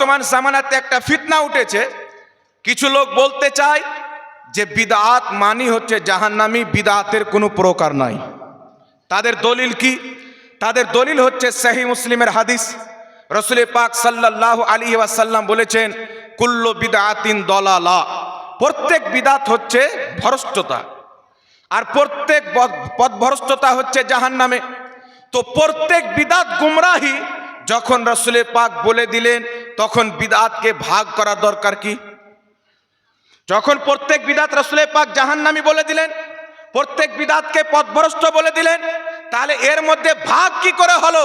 বর্তমান জামানাতে একটা ফিতনা উঠেছে। কিছু লোক বলতে চায় যে বিদআত মানি হচ্ছে জাহান্নামী, বিদআতের কোনো প্রকার নাই। তাদের দলিল কি? তাদের দলিল হচ্ছে সহিহ মুসলিমের হাদিস। রাসূল পাক সাল্লাল্লাহু আলাইহি ওয়াসাল্লাম বলেছেন, কুল্লু বিদআতিন দলালা, প্রত্যেক বিদআত হচ্ছে ভ্রষ্টতা, আর প্রত্যেক পথভ্রষ্টতা হচ্ছে জাহান্নামে। তো প্রত্যেক বিদআত গুমরাহি যখন রাসূল পাক বলে দিলেন, তখন বিদআতকে ভাগ করা দরকার কি? যখন প্রত্যেক বিদআত রাসূল পাক জাহান্নামী বলে দিলেন, প্রত্যেক বিদআতকে পথভ্রষ্ট বলে দিলেন, তাহলে এর মধ্যে ভাগ কি করে হলো?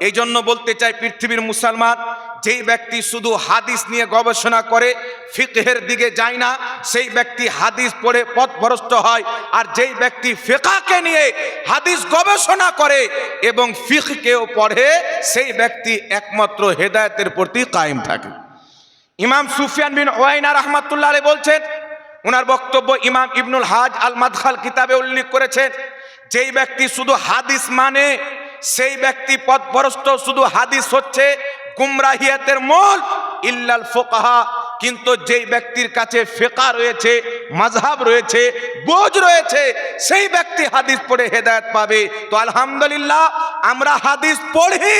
এই জন্য বলতে চাই, পৃথিবীর মুসলমান যেই ব্যক্তি শুধু হাদিস নিয়ে গবেষণা করে, ফিকহের দিকে যায় না, সেই ব্যক্তি হাদিস পড়ে পথভ্রষ্ট হয়। আর যেই ব্যক্তি ফিকহকে নিয়ে হাদিস গবেষণা করে এবং ফিকহকেও পড়ে, সেই ব্যক্তি একমাত্র হেদায়েতের প্রতি কায়েম থাকে। ইমাম সুফিয়ান বিন উয়াইনা রাহমাতুল্লাহ আলাইহি বলছেন, ওনার বক্তব্য ইমাম ইবনুল হাজ আল মাদখাল কিতাবে উল্লেখ করেছেন, যেই ব্যক্তি শুধু হাদিস মানে সেই ব্যক্তি পথভ্রষ্ট। শুধু হাদিস হচ্ছে গুমরাহিয়াতের মূল, ইল্লাল ফুকাহা। কিন্তু যেই ব্যক্তির কাছে ফিকহ রয়েছে, মাযহাব রয়েছে, বোঝ রয়েছে, সেই ব্যক্তি হাদিস পড়ে হেদায়েত পাবে। তো আলহামদুলিল্লাহ আমরা হাদিস পড়ি,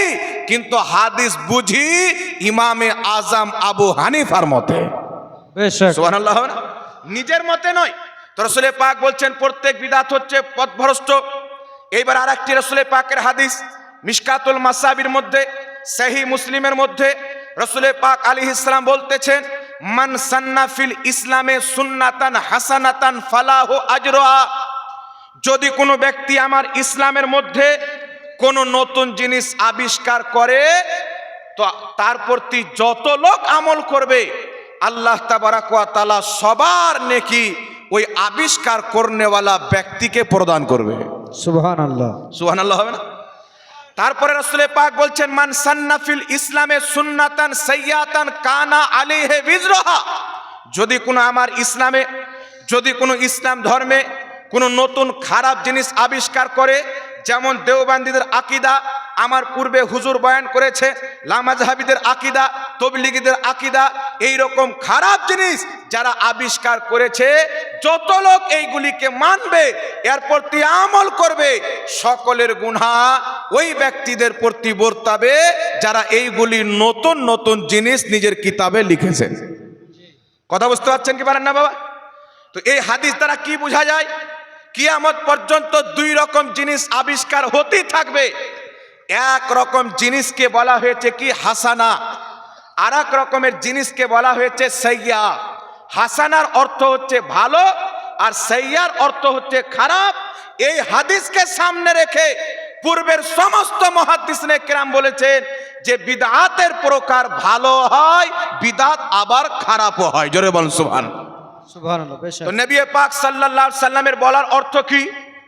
কিন্তু হাদিস বুঝি ইমামে আজম আবু হানিফার মতে। সুবহানাল্লাহ, নিজের মতে নয়। তো রাসূল পাক বলছেন প্রত্যেক বিদআত হচ্ছে পথভ্রষ্ট। এইবার আরেকটি রাসূল পাকের হাদিস মিশকাতুল মাসাবির মধ্যে, সহিহ মুসলিমের মধ্যে রাসূল পাক আলাইহিস সালাম বলতেছেন, মান সান্না ফিল ইসলামে সুন্নাতান হাসানাতান ফালাহু আজরুহা। যদি কোনো ব্যক্তি আমার ইসলামের মধ্যে কোনো নতুন জিনিস আবিষ্কার করে, তো তার প্রতি যত লোক আমল করবে, আল্লাহ তাবারাক ওয়া তাআলা সবার নেকি ওই আবিষ্কার করনেওয়ালা ব্যক্তিকে প্রদান করবে। সুবহানাল্লাহ, সুবহানাল্লাহ হবে না? তারপরে রাসূল পাক বলছেন, মান সান্না ফিল ইসলামে সুন্নাতান সাইয়্যাতান কানা আলাইহি বিজরুহা। যদি কোনো আমার ইসলামে, যদি কোনো ইসলাম ধর্মে কোনো নতুন খারাপ জিনিস আবিষ্কার করে, যেমন দেওবন্দীদের আকীদা আমার পূর্বে হুজুর বয়ান করেছে, লামাযহাবীদের আকীদা, তবলিগীদের আকীদা, এই রকম খারাপ জিনিস যারা আবিষ্কার করেছে, যত লোক এইগুলিকে মানবে, এর প্রতি আমল করবে, সকলের গুনাহ ওই ব্যক্তিদের প্রতি বর্তাবে যারা এইগুলি নতুন নতুন জিনিস নিজের কিতাবে লিখেছেন। কথা বুঝতে পারছেন কি পারেন না বাবা? তো এই হাদিস দ্বারা কি বোঝা যায়? কিয়ামত পর্যন্ত দুই রকম জিনিস আবিষ্কার হতেই থাকবে। এক রকম জিনিসকে বলা হয়েছে কি হাসানা, আর এক রকমের জিনিসকে বলা হয়েছে সাইয়্যা। হাসানার অর্থ হচ্ছে ভালো, আর সাইয়্যার অর্থ হচ্ছে খারাপ। এই হাদিসকে সামনে রেখে পূর্বের সমস্ত মুহাদ্দিসিনে কেরাম বলেছেন যে বিদআতের প্রকার ভালো হয়, বিদআত আবার খারাপও হয়। জোরে বলুন সুবহানাল্লাহ। সুবহানাল্লাহ। তো নবী পাক সাল্লাল্লাহু আলাইহি সাল্লামের বলার অর্থ কি?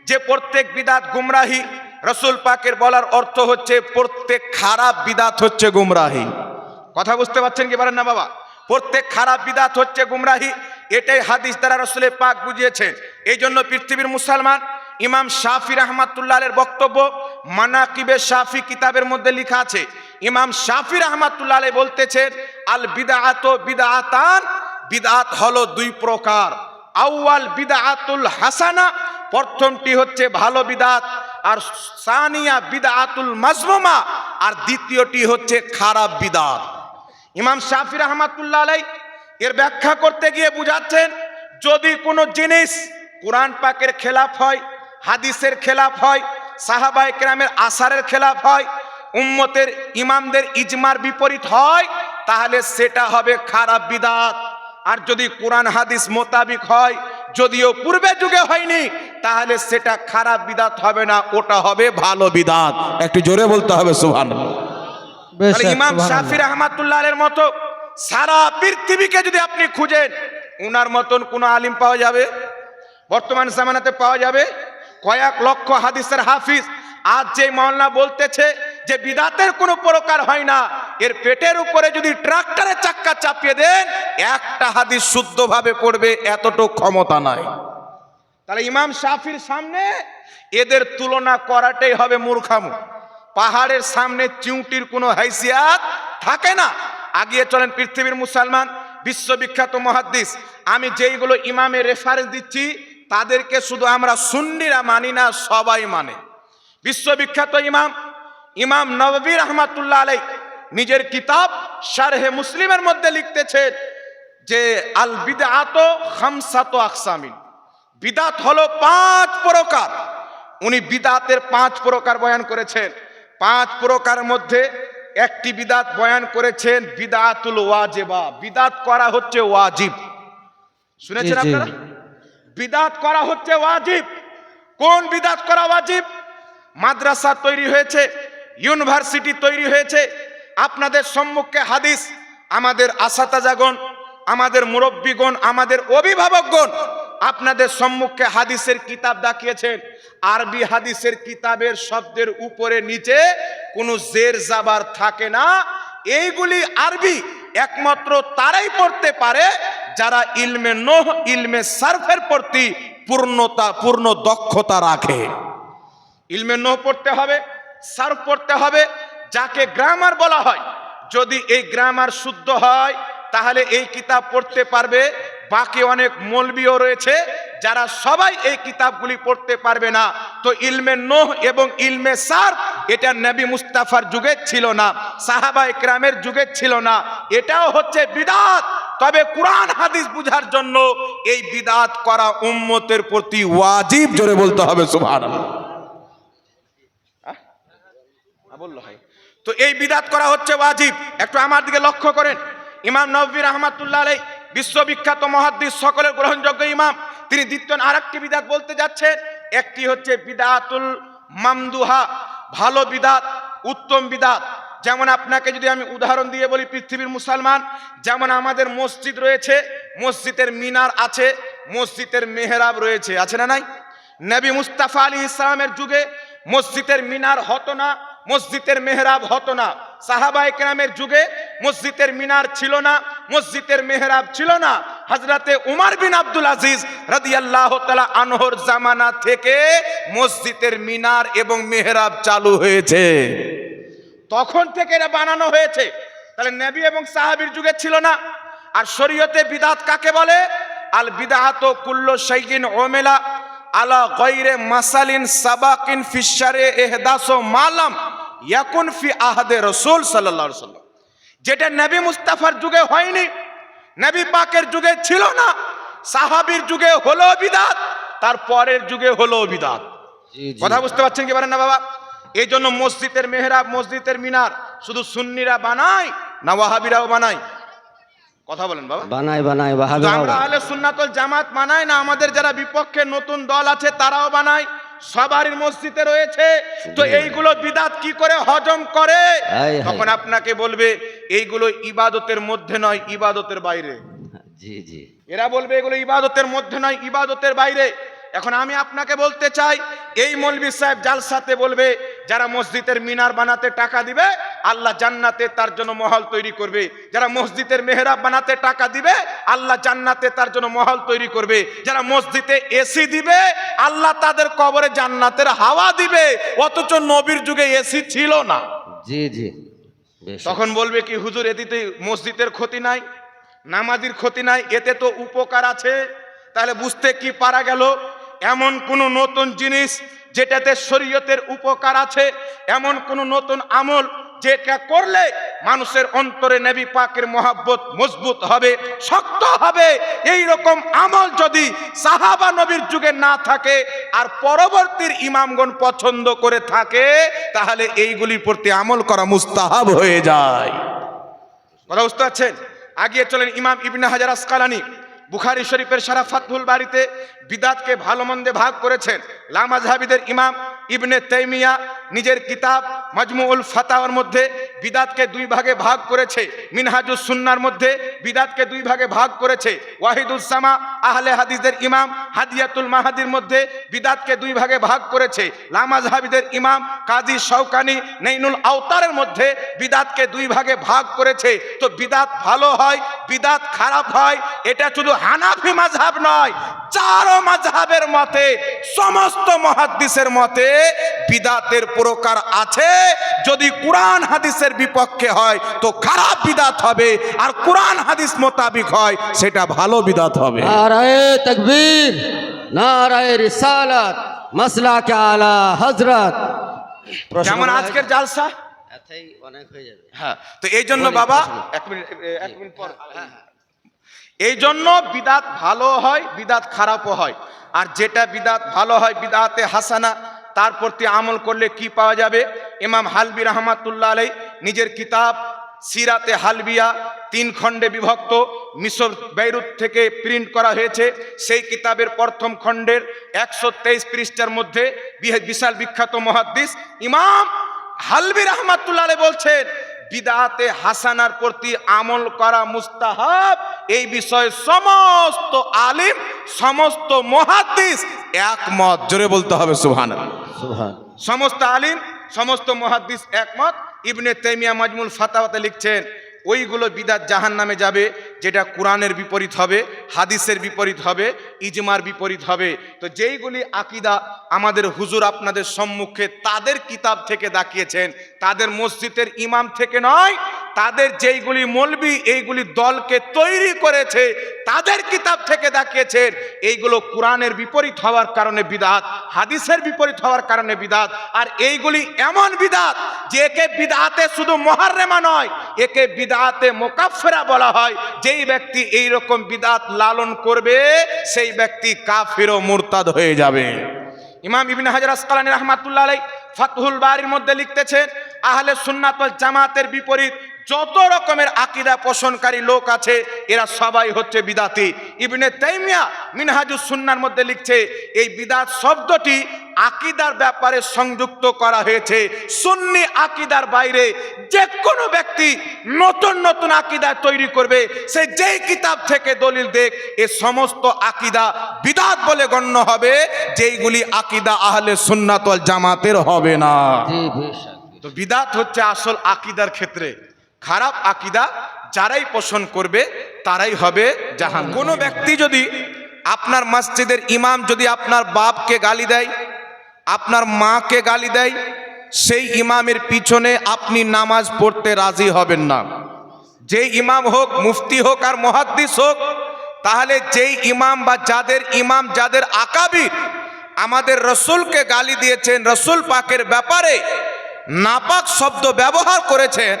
যে প্রত্যেক বিদআত গুমরাহি। রাসূল পাকের বলার অর্থ হচ্ছে প্রত্যেক খারাপ বিদআত হচ্ছে গুমরাহি। কথা বুঝতে পারছেন কি পারেন না বাবা? প্রত্যেক খারাপ বিদআত হচ্ছে গুমরাহি, এটাই হাদিস দ্বারা রাসূল পাক বুঝিয়েছেন। এই জন্য পৃথিবীর মুসলমান ইমাম শাফি রাহমাতুল্লাহ আলাইহির বক্তব্য মানাকিবে শাফি কিতাবের মধ্যে লেখা আছে, ইমাম শাফি রাহমাতুল্লাহ আলাইহি বলতেছেন, আল বিদআতু বিদআতান, বিদআত হলো দুই প্রকার। আউয়াল বিদআতুল হাসানা, প্রথমটি হচ্ছে ভালো বিদআত, আর সানিয়া বিদআতুল মাজমুমা, আর দ্বিতীয়টি হচ্ছে খারাপ বিদআত। ইমাম শাফি রাহমাতুল্লাহ আলাইহি এর ব্যাখ্যা করতে গিয়ে বুঝাচ্ছেন, যদি কোনো জিনিস কোরআন পাকের খেলাফ হয়, হাদিসের খেলাফ হয়, সাহাবায়ে কেরামের আসারের খেলাফ হয়, উম্মতের ইমামদের ইজমার বিপরীত হয়, তাহলে সেটা হবে খারাপ বিদআত। আর যদি কোরআন হাদিস মোতাবিক হয়, যদিও পূর্বে যুগে হয়নি, তাহলে সেটা খারাপ বিদআত হবে না, ওটা হবে ভালো বিদআত। একটু জোরে বলতে হবে সুবহানাল্লাহ। ইমাম শাফি রাহমাতুল্লাহ আলাইহির মতো সারা পৃথিবীকে যদি আপনি খুঁজেন, উনার মতন কোন আলিম পাওয়া যাবে? বর্তমান জামানাতে পাওয়া যাবে? কয়েক লক্ষ হাদিসের হাফিজ আজ যে মাওলানা বলতেছে যে বিদআতের কোনো প্রকার হয় না, এর পেটের উপরে যদি ট্রাক্টরের চাক্কা চাপিয়ে দেন, একটা হাদিস শুদ্ধভাবে পড়বে এতটুকু ক্ষমতা নাই। তাহলে ইমাম শাফির সামনে এদের তুলনা করাটাই হবে মূর্খামো। পাহাড়ের সামনে চিউটির কোনো হাইসিয়াত থাকে না, আগিয়ে চলেন পৃথিবীর মুসলমান বিশ্ববিখ্যাত মুহাদ্দিস। আমি যেইগুলো ইমামের রেফারেন্স দিচ্ছি তাদেরকে শুধু আমরা সুন্নিরা মানি না, সবাই মানে। বিশ্ববিখ্যাত ইমাম নববী রাহমাতুল্লাহ আলাইহি নিজের কিতাব শারহে মুসলিমের মধ্যে লিখতেছেন যে আল বিদআতু খামসাতু আকসামিন, বিদআত হলো 5 প্রকার। উনি বিদআতের 5 প্রকার বয়ান করেছেন। 5 প্রকারের মধ্যে একটি বিদআত বয়ান করেছেন বিদআতুল ওয়াজিবা, বিদআত করা হচ্ছে ওয়াজিব। শুনেছেন জি, জি। আপনারা? বিদআত করা হচ্ছে ওয়াজিব। কোন বিদআত করা ওয়াজিব? মাদ্রাসা তৈরি হয়েছে, ইউনিভার্সিটি তৈরি হয়েছে, আপনাদের সম্মুখে হাদিস, আমাদের আসাতাজাগণ, আমাদের মুরব্বীগণ, আমাদের অভিভাবকগণ আপনাদের সম্মুখে হাদিসের কিতাব দেখিয়েছেন। আরবি হাদিসের কিতাবের শব্দের উপরে নিচে কোনো জের জাবার থাকে না। এইগুলি আরবি একমাত্র তারাই পড়তে পারে যারা ইলমে নহ, ইলমে সারফের প্রতি পূর্ণ দক্ষতা রাখে। ইলমে নহ পড়তে হবে, সারফ পড়তে হবে, যাকে গ্রামার বলা হয়। যদি এই গ্রামার শুদ্ধ হয় তাহলে এই কিতাব পড়তে পারবে। বাকি অনেক মৌলবিও রয়েছে যারা সবাই এই কিতাবগুলি পড়তে পারবে না। তো ইলমে নহ এবং ইলমে সারফ এটা নবী মুস্তাফার যুগে ছিল না, সাহাবায়ে কেরামের যুগে ছিল না। এটাও হচ্ছে বিদআত। তবে কোরআন হাদিস বুঝার জন্য এই বিদআত করা উম্মতের প্রতি ওয়াজিব। জোরে বলতে হবে সুবহানাল্লাহ। বললো হয় তো এই বিদআত করা হচ্ছে ওয়াজিব। একটু আমার দিকে লক্ষ্য করেন। ইমাম নববী রাহমাতুল্লাহ আলাইহি বিশ্ববিখ্যাত মুহাদ্দিস, সকলের গ্রহণযোগ্য ইমাম, তিনি দ্বিতীয় আরেকটি বিদআত বলতে যাচ্ছেন। একটি হচ্ছে বিদআতুল মামদুহা, ভালো বিদআত, উত্তম বিদআত। যেমন আপনাকে যদি আমি উদাহরণ দিয়ে বলি, পৃথিবীর মুসলমান, যেমন আমাদের মসজিদ রয়েছে, মসজিদের মিনার আছে, মসজিদের মেহরাব রয়েছে, আছে না নাই? নবী মুস্তাফা আলাইহিস সালামের যুগে মসজিদের মিনার হতো না, মসজিদের মেহরাব হতো না। সাহাবায়ে কেরামের যুগে মসজিদের মিনার ছিল না, মসজিদের মেহরাব ছিল না। হযরতে উমর বিন আব্দুল আজিজ রাদিয়াল্লাহু তাআলা আনহুর জামানা থেকে মসজিদের মিনার এবং মেহরাব চালু হয়েছে, তখন থেকে এটা বানানো হয়েছে। তাহলে নবী এবং সাহাবীর যুগে ছিল না। আর শরীয়তে বিদআত কাকে বলে? আল বিদআতু কুল্লু শাইইন উমিলা আলা গায়রে মাসালিন সাবাকিন ফি শারঈ ইহদাসু মালাম ইয়াকুন ফি আহাদে রাসূল সাল্লাল্লাহু আলাইহি ওয়াসাল্লাম, যেটা নবী মুস্তাফার যুগে হয়নি, নবী পাকের যুগে ছিল না, সাহাবীর যুগে হলো বিদআত, তার পরের যুগে হলো বিদআত। জি, জি। কথা বুঝতে পারছেন কি পারেন না বাবা? এই জন্য মসজিদের মেহরাব, মসজিদের মিনার শুধু সুন্নিরা বানায় না ওয়াহাবিরাও বানায়? কথা বলেন বাবা। বানাই বানাই তো ওয়াহাবিরাও আমরা আহলে সুন্নাতুল জামাত বানাই না, আমাদের যারা বিপক্ষে নতুন দল আছে তারাও বানায়, সবারই মসজিদে রয়েছে। তো এইগুলো বিদআত কি করে হজম করে? তখন আপনাকে বলবে এইগুলো ইবাদতের মধ্যে নয়, ইবাদতের বাইরে। জি জি। এরা বলবে এগুলো ইবাদতের মধ্যে নয়, ইবাদতের বাইরে। এখন আমি আপনাকে বলতে চাই, এই মৌলভী সাহেব জালসাতে বলবে যারা মসজিদের মিনার বানাতে টাকা দিবে আল্লাহ জান্নাতে তার জন্য মহল তৈরি করবে, যারা মসজিদের মেহরাব বানাতে টাকা দিবে আল্লাহ জান্নাতে তার জন্য মহল তৈরি করবে, যারা মসজিদে এসি দিবে আল্লাহ তাদের কবরে জান্নাতের হাওয়া দিবে। অথচ নবীর যুগে এসি ছিল না। জি জি। তখন বলবে কি হুজুর এতে মসজিদের ক্ষতি নাই, নামাজির ক্ষতি নাই, এতে তো উপকার আছে। তাহলে বুঝতে কি পারা গেল? এমন কোন নতুন জিনিস যেটাতে শরীয়তের উপকার আছে, এমন কোন নতুন আমল যেটা করলে মানুষের অন্তরে নবী পাকের মহব্বত মজবুত হবে, শক্ত হবে, এই রকম আমল যদি সাহাবা নবীর যুগে না থাকে আর পরবর্তীর ইমামগণ পছন্দ করে থাকে, তাহলে এইগুলির প্রতি আমল করা মুস্তাহাব হয়ে যায়। কথা বুঝতে পারছেন? আগিয়ে চলেন। ইমাম ইবনে হাজার আসকালানী বুখারী শরীফের সারা ফাতহুল বারীতে বিদআতকে ভালো মন্দে ভাগ করেছেন। লামাযহাবীদের ইমাম ইবনে তাইমিয়া নিজের কিতাব মাজমুউল ফাতাওয়ার মধ্যে বিদআতকে 2 ভাগে ভাগ করেছে। মিনহাজুস সুন্নাহর মধ্যে বিদআতকে 2 ভাগে ভাগ করেছে। ওয়াহিদুস সামা আহলে হাদিসদের ইমাম হাদিয়াতুল মাহাদির মধ্যে বিদআতকে 2 ভাগে ভাগ করেছে। লামাযহাবীদের ইমাম কাজী শওকানি নাইনুল আওতারের মধ্যে বিদআতকে 2 ভাগে ভাগ করেছে। তো বিদআত ভালো হয়, বিদআত খারাপ হয়, এটা শুধু হানাফি মাযহাব নয়, 4 মাযহাবের মতে, সমস্ত মুহাদ্দিসের মতে বিদাতের প্রকার আছে, যদি কোরআন হাদিসের বিপক্ষে হয় তো খারাপ বিদাত হবে, আর কোরআন হাদিস মোতাবিক হয় সেটা ভালো বিদাত হবে। নারায়ে তাকবীর, নারায়ে রিসালাত, মাসলাকে আলা হযরত। যেমন আজকের জালসা, এতেই অনেক হয়ে যাবে। হ্যাঁ, তো এই জন্য বাবা এক মিনিট পর, এই জন্য বিদাত ভালো হয়, বিদাত খারাপও হয়। আর যেটা বিদাত ভালো হয়, বিদাতে হাসানা, তার প্রতি আমল করলে কি পাওয়া যাবে? ইমাম হালবি রহমাতুল্লাহ আলাইহি নিজের কিতাব সিরাতে হালবিয়া 3 খণ্ডে বিভক্ত, মিশর বেইরুত থেকে প্রিন্ট করা হয়েছে। সেই কিতাবের প্রথম খণ্ডের 123 পৃষ্ঠার মধ্যে বিশাল বিখ্যাত মুহাদ্দিস ইমাম হালবি রহমাতুল্লাহ আলাইহি বলছেন, বিদআতে হাসানার প্রতি আমল করা মুস্তাহাব। এই বিষয়ে সমস্ত আলিম, সমস্ত মুহাদ্দিস একমত। জোরে বলতে হবে সুবহানাল্লাহ। সুবহান। সমস্ত আলিম, সমস্ত মুহাদ্দিস একমত। ইবনে তাইমিয়া মাজমুল ফাতাওয়াতে লিখছেন, ওইগুলো বিদআত জাহান্নামে যাবে যেটা কোরআনের বিপরীত হবে, হাদিসের বিপরীত হবে, ইজমার বিপরীত হবে। তো যেইগুলি আকীদা আমাদের হুজুর আপনাদের সম্মুখে তাদের কিতাব থেকে দেখিয়েছেন, তাদের মসজিদের ইমাম থেকে নয়, তাদের যেইগুলি মৌলবি এইগুলি দলকে তৈরি করেছে তাদের কিতাব থেকে দেখিয়েছেন, এইগুলো কোরআনের বিপরীত হওয়ার কারণে বিদআত, হাদিসের বিপরীত হওয়ার কারণে বিদআত। আর এইগুলি এমন বিদআত যে একে বিদআতে শুধু মুহাররেমা নয়, একে বিদআতে মুকাফফিরা বলা হয়। যেই ব্যক্তি এই রকম বিদআত লালন করবে সেই ব্যক্তি কাফির ও মুরতাদ হয়ে যাবে। ইমাম ইবনে হাজার আসকালানী রাহমাতুল্লাহ আলাইহি ফাতহুল বারির মধ্যে লিখতেছেন, আহলে সুন্নাত ওয়াল জামাতের বিপরীত যত রকমের আকীদা পোষণকারী লোক আছে এরা সবাই হচ্ছে বিদাতি। ইবনে তাইমিয়া মিনহাজুস সুন্নাহর মধ্যে লিখছে, এই বিদাত শব্দটি আকীদার ব্যাপারে সংযুক্ত করা হয়েছে। সুন্নি আকীদার বাইরে যে কোনো ব্যক্তি নতুন নতুন আকীদা তৈরি করবে, সে যেই কিতাব থেকে দলিল দেখ, এ সমস্ত আকীদা বিদাত বলে গণ্য হবে, যেইগুলি আকীদা আহলে সুন্নাত ওয়াল জামাতের হবে না। জি বেশক। তো বিদাত হচ্ছে আসল আকীদার ক্ষেত্রে খারাপ আকীদা যারাই পোষণ করবে তারাই হবে জাহান্নামী। কোনো ব্যক্তি যদি আপনার মসজিদের ইমাম যদি আপনার বাপকে গালি দেয়, আপনার মাকে গালি দেয়, সেই ইমামের পিছনে আপনি নামাজ পড়তে রাজি হবেন না। যেই ইমাম হোক, মুফতি হোক আর মুহাদ্দিস হোক, তাহলে যেই ইমাম বা যাদের ইমাম, যাদের আকাবির আমাদের রসুলকে গালি দিয়েছেন, রসুল পাকের ব্যাপারে নাপাক শব্দ ব্যবহার করেছেন,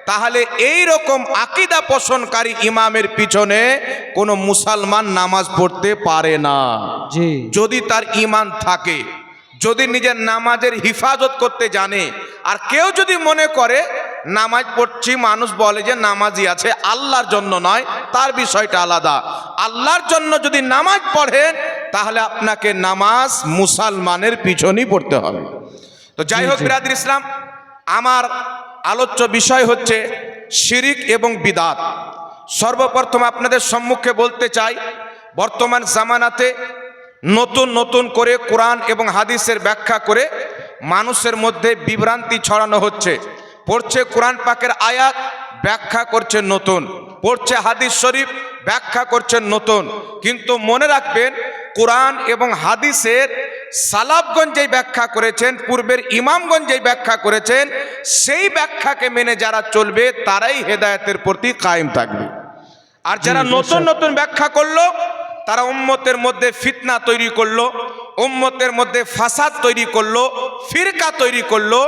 তাহলে এই রকম আকীদা পোষণকারী ইমামের পিছনে কোনো মুসলমান নামাজ পড়তে পারে না। জি। যদি তার ঈমান থাকে, যদি নিজের নামাজের হিফাজত করতে জানে। আর কেউ যদি মনে করে নামাজ পড়ছি, মানুষ বলে যে নামাজি আছে, আল্লাহর জন্য নয়, তার বিষয়টা আলাদা। আল্লাহর জন্য যদি নামাজ পড়েন তাহলে আপনাকে নামাজ মুসলমানের পিছনেই পড়তে হবে। তো যাই হোক বিরাদর ইসলাম, আমার আলোচ্য বিষয় হচ্ছে শিরিক এবং বিদাত। সর্বপ্রথম আপনাদের সম্মুখে বলতে চাই, বর্তমান জামানাতে নতুন নতুন করে কোরআন এবং হাদিসের ব্যাখ্যা করে মানুষের মধ্যে বিভ্রান্তি ছড়ানো হচ্ছে। পড়ছে কোরআন পাকের আয়াত, ব্যাখ্যা করছে নতুন, পড়ছে হাদিস শরীফ, ব্যাখ্যা করছেন নতুন। কিন্তু মনে রাখবেন, কোরআন এবং হাদিসের সালাফগণ যেই ব্যাখ্যা করেছেন, পূর্বের ইমামগণ যেই ব্যাখ্যা করেছেন, সেই ব্যাখ্যাকে মেনে যারা চলবে তারাই হেদায়েতের প্রতি কায়েম থাকবে। আর যারা নতুন নতুন ব্যাখ্যা করলো, তারা উম্মতের মধ্যে ফিতনা তৈরি করলো, উম্মতের মধ্যে ফাসাদ তৈরি করলো, ফিরকা তৈরি করলো।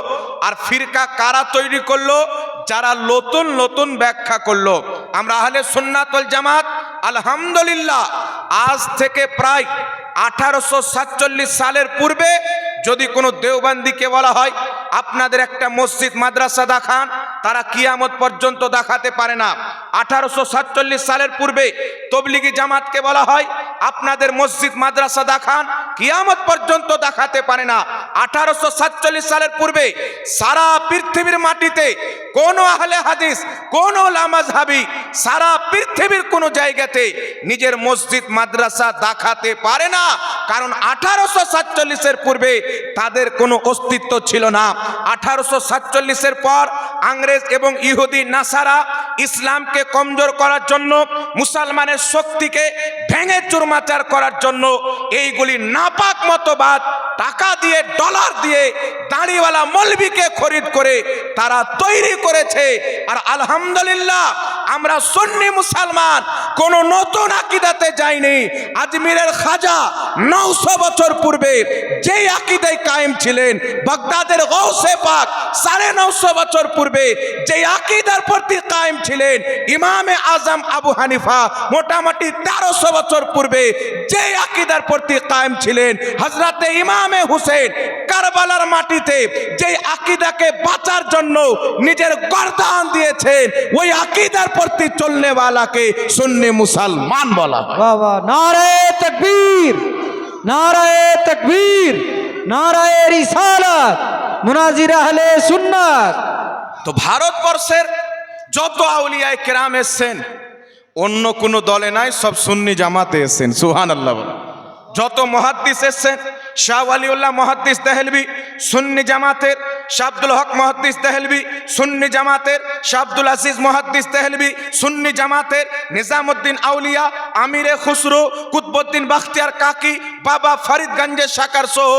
আর ফিরকা কারা তৈরি করলো? যারা নতুন নতুন ব্যাখ্যা করলো। আমরা আহলে সুন্নাত ওয়াল জামাত আলহামদুলিল্লাহ আজ থেকে প্রায় 1847 সালের পূর্বে যদি কোনো দেওবন্দিকে বলা হয় আপনাদের একটা মসজিদ মাদ্রাসা দেখান, তারা কিয়ামত পর্যন্ত দেখাতে পারে না। 1847 সালের পূর্বে তবলিগি জামাতকে বলা হয় আপনাদের মসজিদ মাদ্রাসা দেখান, কিয়ামত পর্যন্ত দেখাতে পারে না। 1847 সালের পূর্বে সারা পৃথিবীর মাটিতে কোনো আহলে হাদিস, কোনো লামাযহাবী সারা পৃথিবীর কোনো জায়গাতে নিজের মসজিদ মাদ্রাসা দেখাতে পারে না। কারণ 1847-এর পূর্বে তাদের কোনো অস্তিত্ব ছিল না। 1847-এর পর ইংরেজ এবং ইহুদি নাসারা ইসলামকে কমজোর করার জন্য, মুসলমানের শক্তিকে ভেঙে চুরমাচার করার জন্য এইগুলি নাপাক মতবাদ টাকা দিয়ে, ডলার দিয়ে দাড়িওয়ালা মৌলবীকে খরিদ করে তারা তৈরি করেছে। আর আলহামদুলিল্লাহ আমরা সুন্নি মুসলমান কোন নতুন আকীদাতে যাইনি। আজমিরের খাজা 900 বছর পূর্বে যেই আকীদায় কায়েম ছিলেন, বাগদাদের গৌসে পাক 950 বছর পূর্বে যেই আকীদার প্রতি কায়েম ছিলেন, ইমামে আজম আবু হানিফা মোটামুটি 1300 বছর পূর্বে যেই আকীদার প্রতি কায়েম ছিলেন, হযরতে ইমামে হুসেন কারবালার মাটিতে যেই আকীদাকে বাঁচার জন্য নিজের গর্দান দিয়েছেন, ওই আকীদার প্রতি চলনেওয়ালাকে সুন্নি মুসলমান বলা হয়। वाह वाह, नाराए तकबीर, नाराए तकबीर, नाराए रिसालत, मुनाजिर अहले सुन्नत। তো ভারতবর্ষের যত আউলিয়ায়ে কেরাম এসেছেন অন্য কোনো দলে নাই, সব সুন্নি জামাতে এসেছেন। সুবহানাল্লাহ। যত মুহাদ্দিস এসেছেন, শাহ ওয়ালিউল্লাহ মুহাদ্দিস দেহলভী সুন্নি জামাতের, শাহ আব্দুল হক মুহাদ্দিস দেহলভী সুন্নি জামাতের, শাহ আব্দুল আজিজ মুহাদ্দিস দেহলভী সুন্নি জামাতের, নিজামুদ্দিন আউলিয়া, আমিরে খুসরো, কুতবুদ্দিন বাখতিয়ার কাকি, বাবা ফরিদগঞ্জের শাকার সহ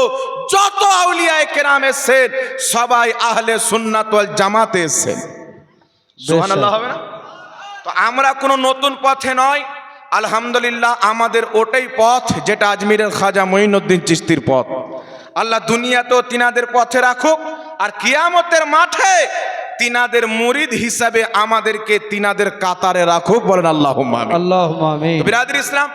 যত আউলিয়ায়ে কেরাম এসেছেন সবাই আহলে সুন্নাত ওয়াল জামাতে এসেছেন। সুবহানাল্লাহ হবে না? তো আমরা কোনো নতুন পথে নয়, আলহামদুলিল্লাহ আমাদের ওটাই পথ যেটা আজমিরের খাজা মঈনুদ্দিন চিশতির পথ। আল্লাহ দুনিয়াতেও তিনাদের পথে রাখুক, আর কিয়ামতের মাঠে তিনাদের মুরিদ হিসাবে আমাদেরকে তিনাদের কাতারে রাখুক। বলেন আল্লাহুম্মা আমিন। अल्लाहुम्मा आमीन। বিরাদর ইসলাম,